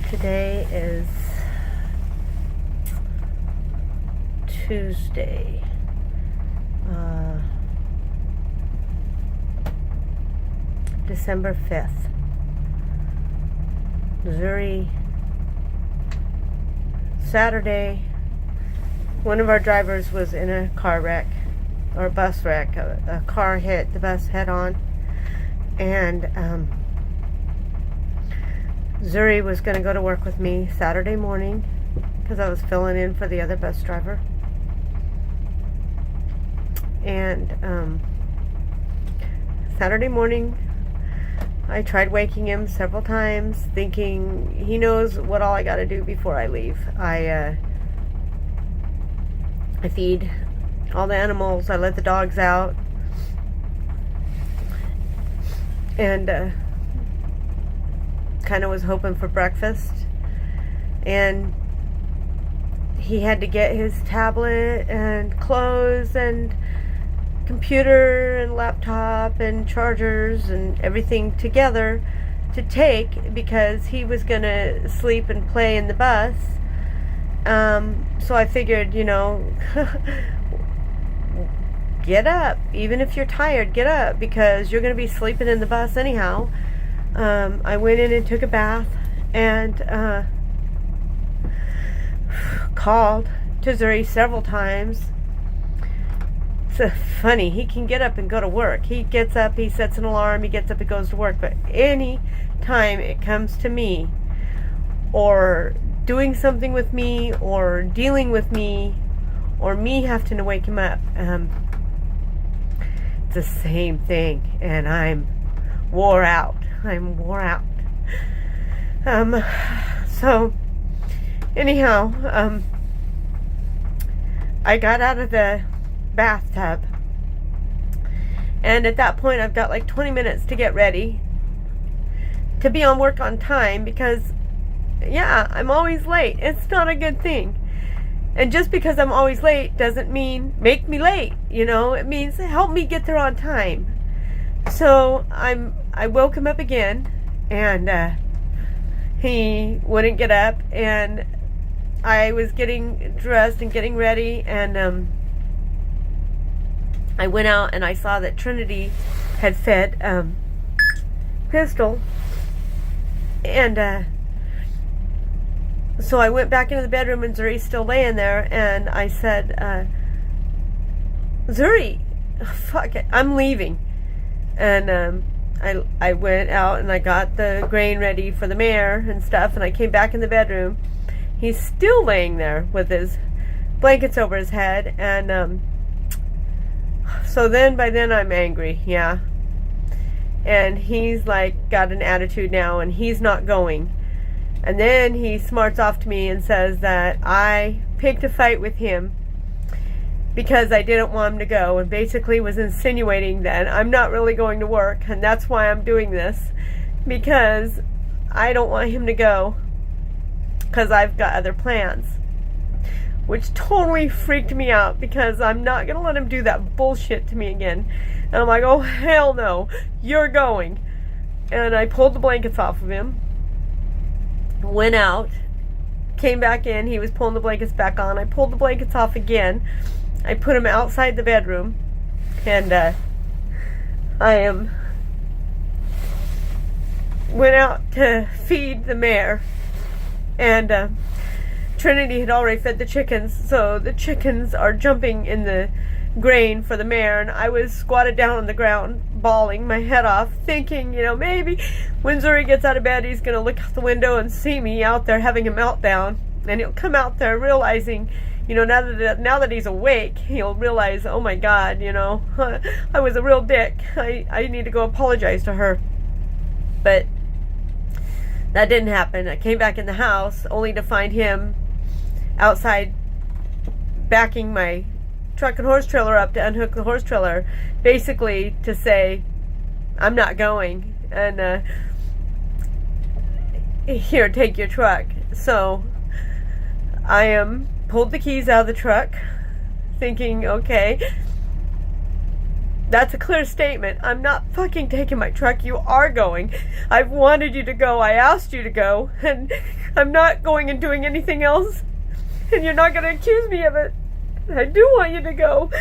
Today is Tuesday. December 5th. Zuri. Saturday, one of our drivers was in a car wreck, or a bus wreck. A car hit the bus head on, and Zuri was going to go to work with me Saturday morning because I was filling in for the other bus driver. And Saturday morning, I tried waking him several times, thinking he knows what all I got to do before I leave. I feed all the animals. I let the dogs out, and kind of was hoping for breakfast. And he had to get his tablet and clothes and computer and laptop and chargers and everything together to take, because he was going to sleep and play in the bus. So I figured, get up. Even if you're tired, get up, because you're going to be sleeping in the bus anyhow. I went in and took a bath and called to Zuri several times. It's funny, he can get up and go to work. He gets up, he sets an alarm, he gets up and goes to work. But any time it comes to me, or doing something with me, or dealing with me, or me having to wake him up, it's the same thing, and I'm wore out. So anyhow, I got out of the bathtub, and at that point I've got like 20 minutes to get ready to be on work on time, because I'm always late. It's not a good thing. And just because I'm always late doesn't mean make me late, it means help me get there on time. So I woke him up again, and he wouldn't get up, and I was getting dressed and getting ready, and I went out and I saw that Trinity had fed Pistol, and so I went back into the bedroom, and Zuri's still laying there, and I said, Zuri, fuck it, I'm leaving. And I went out and I got the grain ready for the mare and stuff, and I came back in the bedroom. He's still laying there with his blankets over his head, and so by then I'm angry, and he's like got an attitude now, and he's not going. And then he smarts off to me and says that I picked a fight with him because I didn't want him to go, and basically was insinuating that I'm not really going to work, and that's why I'm doing this, because I don't want him to go because I've got other plans, which totally freaked me out, because I'm not going to let him do that bullshit to me again. And I'm like, oh hell no, you're going. And I pulled the blankets off of him, went out, came back in, he was pulling the blankets back on, I pulled the blankets off again, I put him outside the bedroom, and went out to feed the mare, and Trinity had already fed the chickens, so the chickens are jumping in the grain for the mare, and I was squatted down on the ground, bawling my head off, thinking, maybe when Zuri gets out of bed, he's going to look out the window and see me out there having a meltdown, and he'll come out there realizing, now that he's awake, he'll realize, oh my God, I was a real dick. I need to go apologize to her. But that didn't happen. I came back in the house only to find him outside backing my truck and horse trailer up to unhook the horse trailer, basically to say, I'm not going, and here, take your truck. So I pulled the keys out of the truck, thinking, okay, that's a clear statement. I'm not fucking taking my truck. You are going. I've wanted you to go. I asked you to go, and I'm not going and doing anything else, and you're not going to accuse me of it. I do want you to go.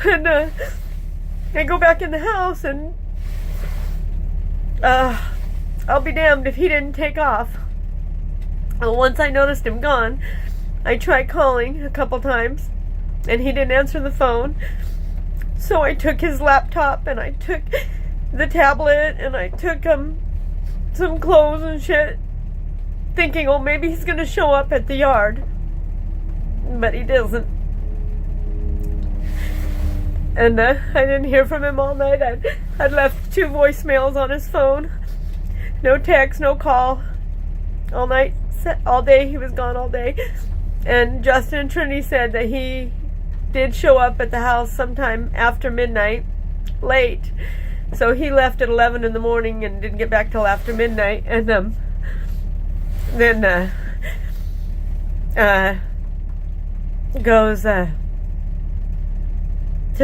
And I go back in the house, and I'll be damned if he didn't take off. Well, once I noticed him gone, I tried calling a couple times, and he didn't answer the phone. So I took his laptop, and I took the tablet, and I took some clothes and shit, thinking, oh, maybe he's gonna show up at the yard. But he doesn't. And I didn't hear from him all night. I'd left 2 voicemails on his phone. No text, no call. All night, all day. He was gone all day. And Justin and Trinity said that he did show up at the house sometime after midnight, late. So he left at 11 in the morning and didn't get back till after midnight. And then goes to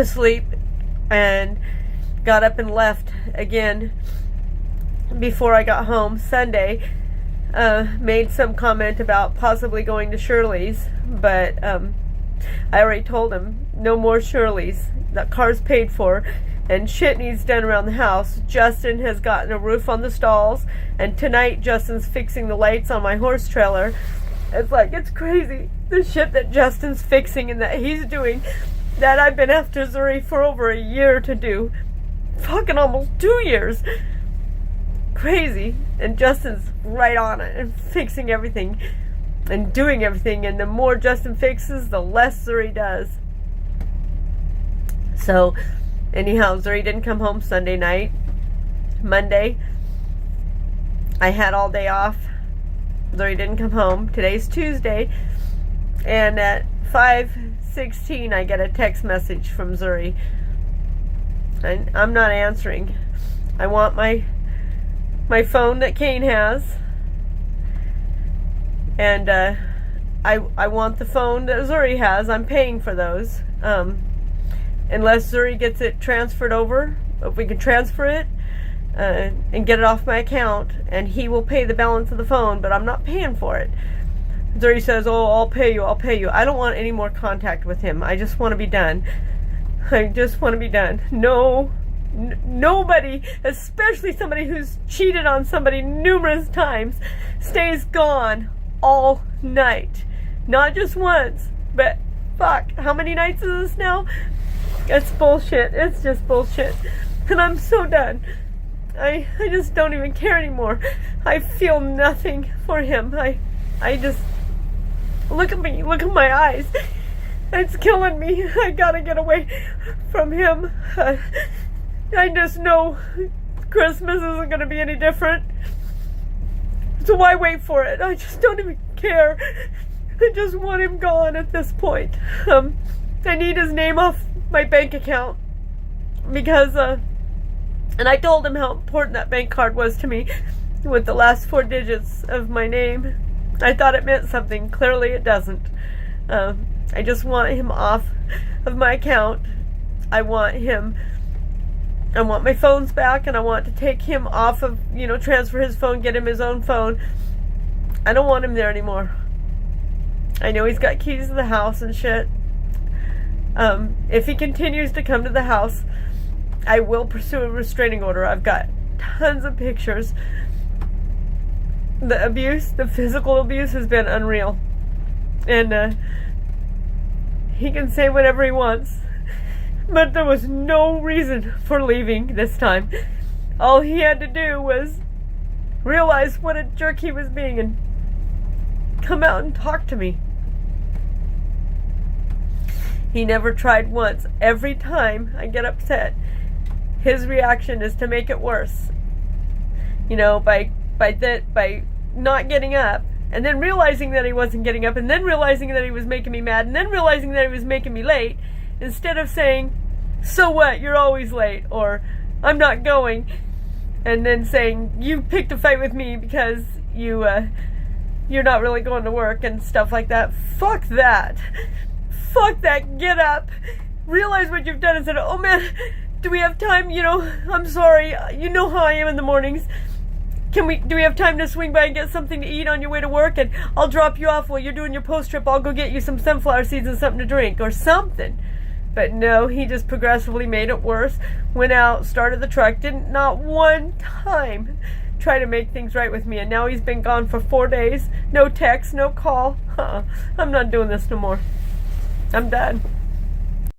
sleep and got up and left again before I got home Sunday. Made some comment about possibly going to Shirley's, but I already told him no more Shirley's. That car's paid for, and shit needs done around the house. Justin has gotten a roof on the stalls, and tonight Justin's fixing the lights on my horse trailer. It's crazy, the shit that Justin's fixing and that he's doing, that I've been after Zuri for over a year to do. Fucking almost 2 years. Crazy. And Justin's right on it and fixing everything and doing everything, and the more Justin fixes, the less Zuri does. So anyhow, Zuri didn't come home Sunday night. Monday I had all day off. Zuri didn't come home. Today's Tuesday, and at 5:16 I get a text message from Zuri, and I'm not answering. I want my phone that Kane has, and I want the phone that Zuri has. I'm paying for those, unless Zuri gets it transferred over. If we can transfer it and get it off my account, and he will pay the balance of the phone, but I'm not paying for it. Zuri says, oh, I'll pay you. I don't want any more contact with him. I just want to be done. No, nobody, especially somebody who's cheated on somebody numerous times, stays gone all night. Not just once, but fuck, how many nights is this now? It's bullshit. It's just bullshit. And I'm so done. I just don't even care anymore. I feel nothing for him. I just, look at me, look at my eyes. It's killing me. I gotta get away from him. I just know Christmas isn't gonna be any different. So why wait for it? I just don't even care. I just want him gone at this point. I need his name off my bank account, because and I told him how important that bank card was to me, with the last 4 digits of my name. I thought it meant something. Clearly it doesn't. I just want him off of my account. I want my phones back, and I want to take him off of, transfer his phone, get him his own phone. I don't want him there anymore. I know he's got keys to the house and shit. If he continues to come to the house, I will pursue a restraining order. I've got tons of pictures. The abuse, the physical abuse, has been unreal. And he can say whatever he wants, but there was no reason for leaving this time. All he had to do was realize what a jerk he was being and come out and talk to me. He never tried once. Every time I get upset, his reaction is to make it worse. By not getting up, and then realizing that he wasn't getting up, and then realizing that he was making me mad, and then realizing that he was making me late, instead of saying, so what, you're always late, or I'm not going, and then saying, you picked a fight with me because you're not really going to work and stuff like that. Fuck that. Fuck that. Get up. Realize what you've done and said, oh man, do we have time? I'm sorry. You know how I am in the mornings. Do we have time to swing by and get something to eat on your way to work? And I'll drop you off while you're doing your post trip. I'll go get you some sunflower seeds and something to drink or something. But no, he just progressively made it worse. Went out, started the truck, didn't not one time try to make things right with me. And now he's been gone for 4 days. No text, no call. I'm not doing this no more. I'm done.